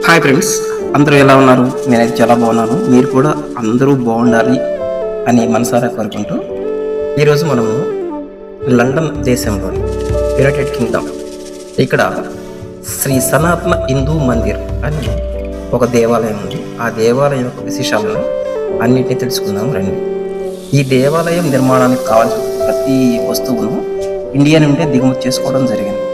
Hi friends, అందరూ ఎలా ఉన్నారు? నేనైతే చాలా బాగున్నాను. మీరు కూడా అందరూ బాగుండాలి అని మనసారా కోరుకుంటూ ఈరోజు మనము లండన్ దేశంలోని యునైటెడ్ కింగ్డమ్ ఇక్కడ శ్రీ సనాతన హిందూ మందిర్ అని ఒక దేవాలయం ఉంది. ఆ దేవాలయం యొక్క విశేషాలను అన్నింటినీ తెలుసుకుందాం రండి. ఈ దేవాలయం నిర్మాణానికి కావాల్సిన ప్రతి వస్తువును ఇండియా నుండే దిగుమతి చేసుకోవడం జరిగింది.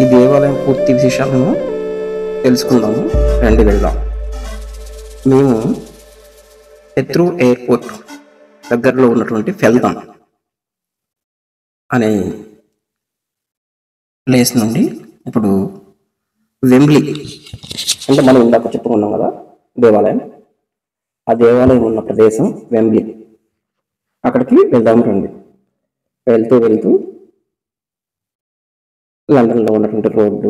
ఈ దేవాలయం పూర్తి విశేషాలను తెలుసుకుందాము రండి, వెళ్దాం. మేము హీత్రూ ఎయిర్పోర్ట్ దగ్గరలో ఉన్నటువంటి ఫెల్దమ్ అనే ప్లేస్ నుండి ఇప్పుడు వెంబ్లీ అంటే మనం ఇందాక చెప్పుకున్నాం కదా దేవాలయం, ఆ దేవాలయం ఉన్న ప్రదేశం వెంబ్లీ, అక్కడికి వెళ్దాం రండి. వెళ్తూ లండన్లో ఉన్నటువంటి రోడ్లు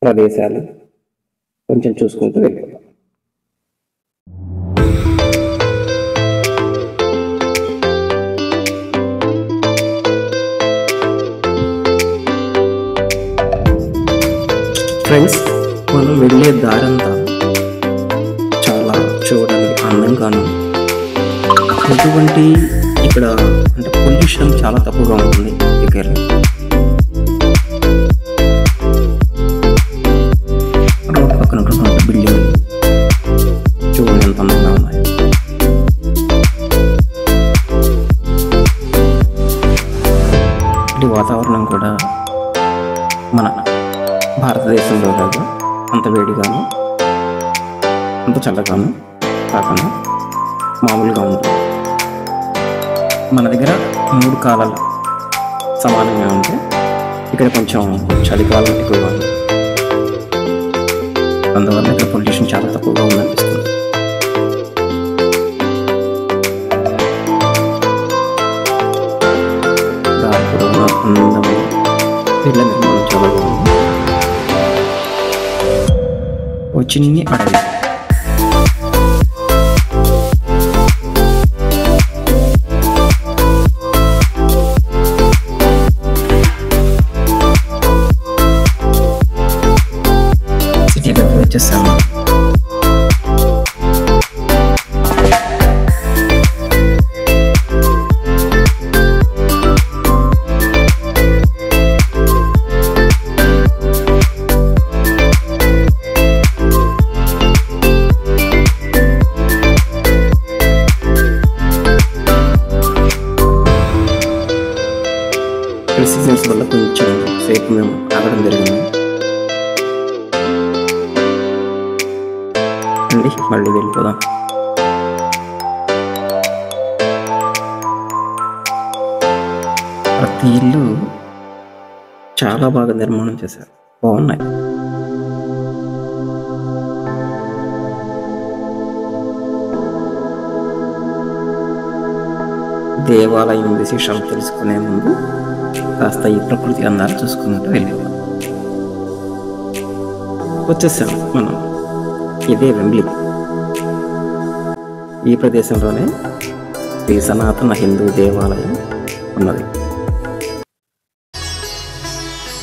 ప్రదేశాలు కొంచెం చూసుకుంటూ వెళ్ళిపోతాం. ఫ్రెండ్స్, మనం వెళ్ళే దారంతా చాలా చూడడానికి అందంగాను, ఎటువంటి ఇక్కడ అంటే పొల్యూషన్ చాలా తక్కువగా ఉంటుంది. ఇక్కడ రోడ్ పక్కన ఉన్నటువంటి బిల్డింగ్ చూడండి ఎంత అందంగా ఉన్నాయి. ఇటు వాతావరణం కూడా మన భారతదేశంలో కాదు అంత వేడిగాను అంత చల్లగాను కాకుండా మామూలుగా ఉంటుంది. మన దగ్గర 3 కాలాలు సమానంగా ఉంటే ఇక్కడ కొంచెం చలికాలం ఎక్కువగా ఉంది. అందువల్ల ఇక్కడ పొల్యూషన్ చాలా తక్కువగా ఉందనిపిస్తుంది. దాని కూడా ఉన్న అందము ఇళ్ళ నిర్మాణం చాలా బాగుంది. ఓ చిన్ని అడవి, సిటీ దగ్గర వచ్చేసాము. సీజన్స్ వల్ల కొంచెం సేపు మేము ఆగడం జరిగింది అండి. మళ్ళీ వెళ్ళిపోదాం. ప్రతి ఇల్లు చాలా బాగా నిర్మాణం చేశారు, బాగున్నాయి. దేవాలయం విశేషాలు తెలుసుకునే ముందు కాస్త ఈ ప్రకృతి అందాలు చూసుకుంటూ వెళ్ళేవాళ్ళం. వచ్చేసాం మనం. ఇదే వెంబ్లీ. ఈ ప్రదేశంలోనే శ్రీ సనాతన హిందూ దేవాలయం ఉన్నది.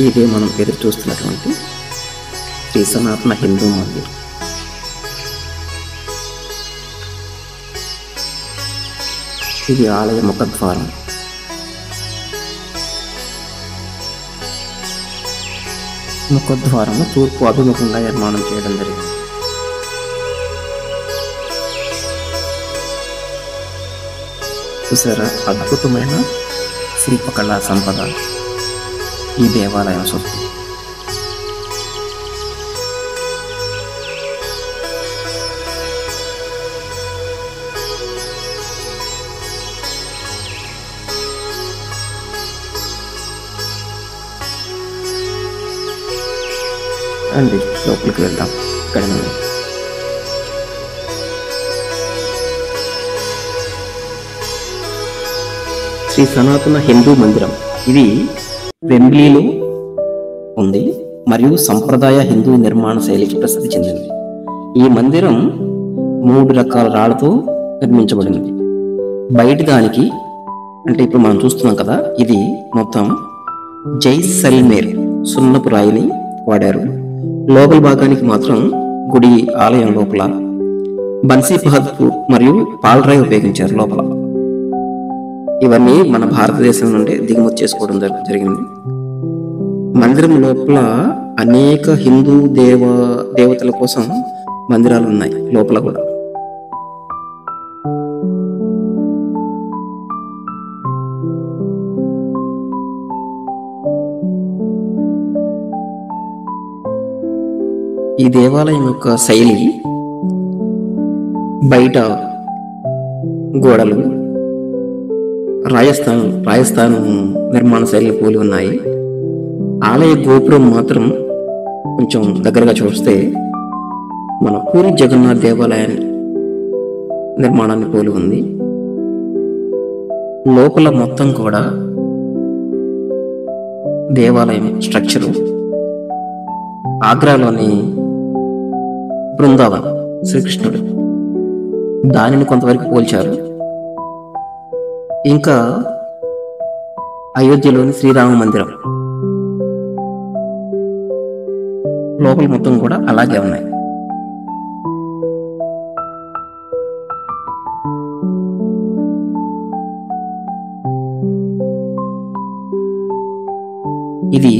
ఇదే మనం ఎదురు చూస్తున్నటువంటి శ్రీ సనాతన హిందూ మందిర్. ఇది ఆలయ ముఖద్వారం. ముఖద్వారము తూర్పు అభిముఖంగా నిర్మాణం చేయడం జరిగింది. చూసారా, అద్భుతమైన శిల్పకళా సంపద ఈ దేవాలయం సొత్తు. అండి లోపలికి వెళ్దాం. ఇక్కడ శ్రీ సనాతన హిందూ మందిరం ఇది వెంబ్లీలో ఉంది మరియు సంప్రదాయ హిందూ నిర్మాణ శైలికి ప్రసిద్ధి చెందింది. ఈ మందిరం 3 రకాల రాళ్లతో నిర్మించబడింది. బయటి దానికి అంటే ఇప్పుడు మనం చూస్తున్నాం కదా, ఇది మొత్తం జైసల్మేర్ సున్నపు రాయిని వాడారు. లోపల భాగానికి మాత్రం గుడి ఆలయం లోపల బన్సీ బహదూర్ మరియు పాలరాయి ఉపయోగించారు లోపల. ఇవన్నీ మన భారతదేశం నుండి దిగుమతి చేసుకోవడం జరిగింది. మందిరం లోపల అనేక హిందూ దేవతల కోసం మందిరాలు ఉన్నాయి లోపల కూడా. ఈ దేవాలయం యొక్క శైలి బయట గోడలు రాజస్థాన్ నిర్మాణ శైలిని పోలి ఉన్నాయి. ఆలయ గోపురం మాత్రం కొంచెం దగ్గరగా చూస్తే మన పూరి జగన్నాథ్ దేవాలయాన్ని నిర్మాణాన్ని పోలి ఉంది. లోపల మొత్తం కూడా దేవాలయం స్ట్రక్చరు ఆగ్రాలోని బృందావన్ శ్రీకృష్ణుడు దానిని కొంతవరకు పోల్చారు. ఇంకా అయోధ్యలోని శ్రీరామ మందిరం లోపల మొత్తం కూడా అలాగే ఉన్నాయి. ఇది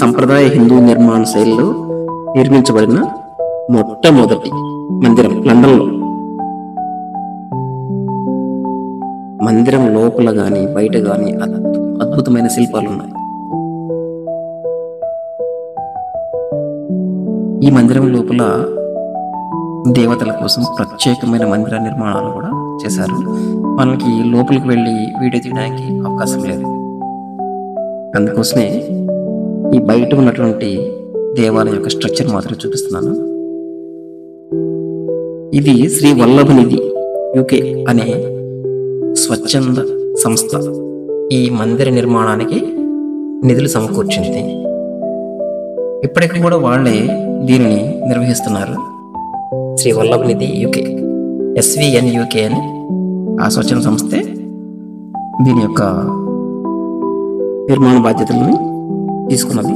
సంప్రదాయ హిందూ నిర్మాణ శైలిలో నిర్మించబడిన మొట్టమొదటి మందిరం లండన్లో. మందిరం లోపల గాని బయట గాని అద్భుతమైన శిల్పాలు ఉన్నాయి. ఈ మందిరం లోపల దేవతల కోసం ప్రత్యేకమైన మందిర నిర్మాణాలు కూడా చేశారు. మనకి లోపలికి వెళ్ళి వీడియో తీయడానికి అవకాశం లేదు. అందుకోసమే ఈ బయట ఉన్నటువంటి దేవాలయం యొక్క స్ట్రక్చర్ మాత్రం చూపిస్తున్నాను. ఇది శ్రీ వల్లభ నిధి యూకే అనే స్వచ్ఛంద సంస్థ ఈ మందిర నిర్మాణానికి నిధులు సమకూర్చింది. ఇప్పటికి కూడా వాళ్ళే దీనిని నిర్వహిస్తున్నారు. శ్రీ వల్లభ నిధి యూకే, SVN యూకే అని ఆ స్వచ్ఛంద సంస్థే దీని యొక్క నిర్మాణ బాధ్యతలను తీసుకున్నది.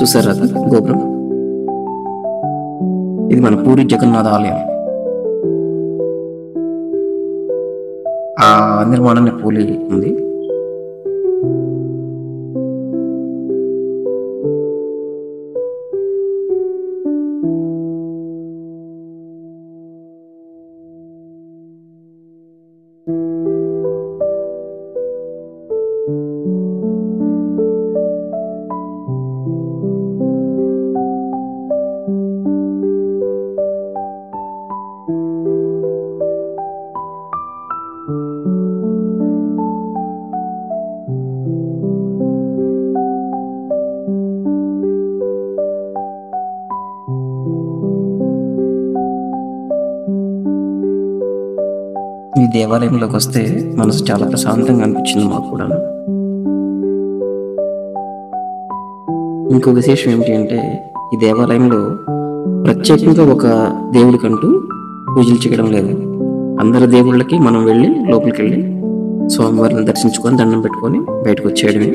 చూసారా గోపురం? ఇది మన పూరి జగన్నాథ ఆలయం. ఆ నిర్మాణాన్ని పోలి ఉంది. ఈ దేవాలయంలోకి వస్తే మనసు చాలా ప్రశాంతంగా అనిపించింది మాకు కూడా. ఇంకో విశేషం ఏమిటి అంటే, ఈ దేవాలయంలో ప్రత్యేకంగా ఒక దేవుడికంటూ పూజలు చేయడం లేదు. అందరి దేవుళ్ళకి మనం వెళ్ళి లోపలికి వెళ్ళి స్వామివారిని దర్శించుకొని దండం పెట్టుకొని బయటకు వచ్చేయడమే.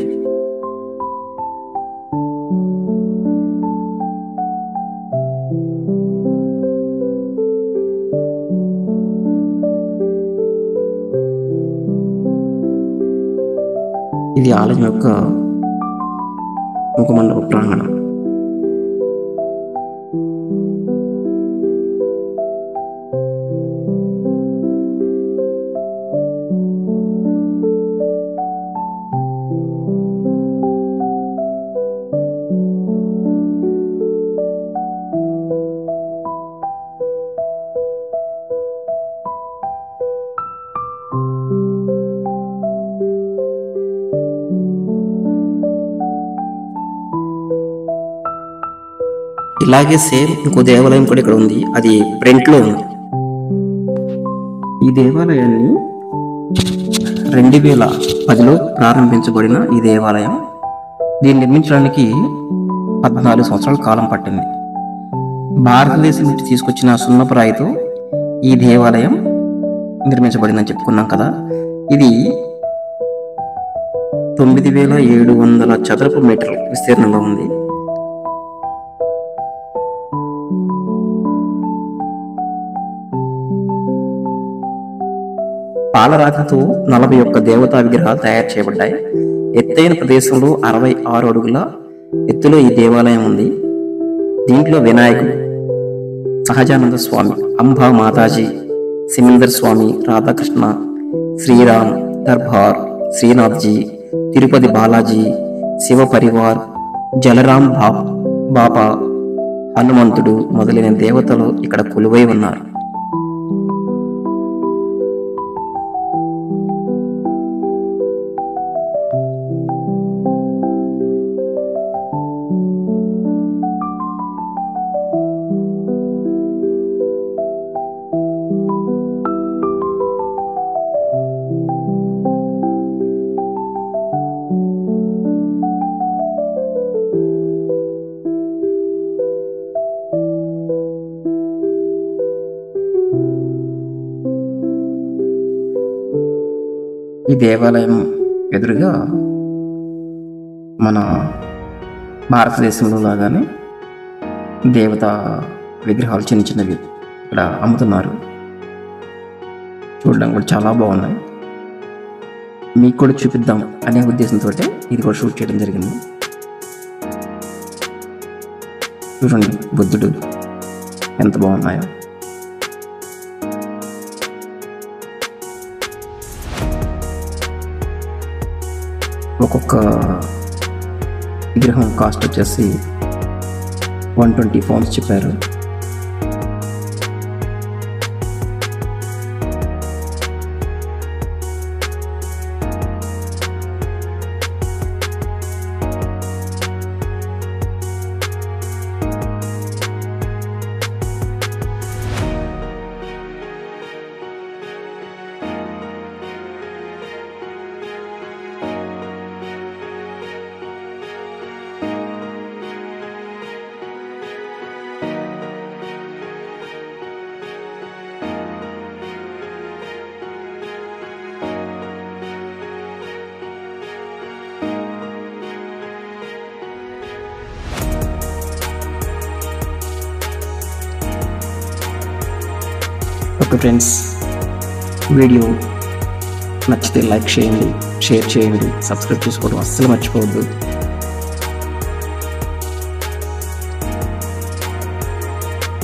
ఇది ఆలయం యొక్క ముఖమండప ప్రాంగణం. ఇలాగే సేమ్ ఇంకో దేవాలయం కూడా ఇక్కడ ఉంది. అది బ్రెంట్లో ఉంది. ఈ దేవాలయాన్ని 2010లో ప్రారంభించబడిన ఈ దేవాలయం దీన్ని నిర్మించడానికి 14 సంవత్సరాల కాలం పట్టింది. భారతదేశం నుంచి తీసుకొచ్చిన సున్నపురాయితో ఈ దేవాలయం నిర్మించబడిందని చెప్పుకున్నాం కదా. ఇది 9700 చదరపు మీటర్ల విస్తీర్ణంలో ఉంది. పాలరాతితో 41 దేవతా విగ్రహాలు తయారు చేయబడ్డాయి. ఎత్తైన ప్రదేశంలో 66 అడుగుల ఎత్తులో ఈ దేవాలయం ఉంది. దీంట్లో వినాయకుడు, సహజానంద స్వామి, అంబా మాతాజీ, సిమందర్ స్వామి, రాధాకృష్ణ, శ్రీరామ్ దర్బార్, శ్రీనాథ్జీ, తిరుపతి బాలాజీ, శివ పరివార్, జలరాం బాపా, హనుమంతుడు మొదలైన దేవతలు ఇక్కడ కొలువై ఉన్నారు. ఈ దేవాలయం ఎదురుగా మన భారతదేశంలో లాగానే దేవతా విగ్రహాలు చిన్న చిన్నవి ఇక్కడ అమ్ముతున్నారు. చూడడం కూడా చాలా బాగున్నాయి. మీకు కూడా చూపిద్దాం అనే ఉద్దేశంతో ఇది కూడా షూట్ చేయడం జరిగింది. చూడండి బుద్ధుడు ఎంత బాగున్నాయో. ఒక్కొక్క విగ్రహం కాస్ట్ వచ్చేసి 120 పౌండ్స్ చెప్పారు. ఓకే ఫ్రెండ్స్, వీడియో నచ్చితే లైక్ చేయండి, షేర్ చేయండి, సబ్స్క్రైబ్ చేసుకోవడం అస్సలు మర్చిపోవద్దు.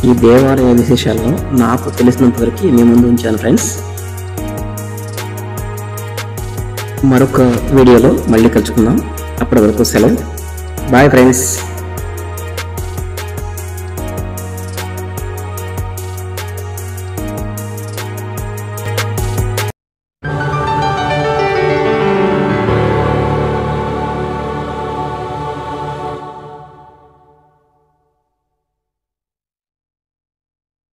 ఈ దేవాలయ విశేషాలను నాకు తెలిసినంత వరకు మీ ముందు ఉంచాను ఫ్రెండ్స్. మరొక వీడియోలో మళ్ళీ కలుసుకుందాం. అప్పటి వరకు సెలవు. Bye friends.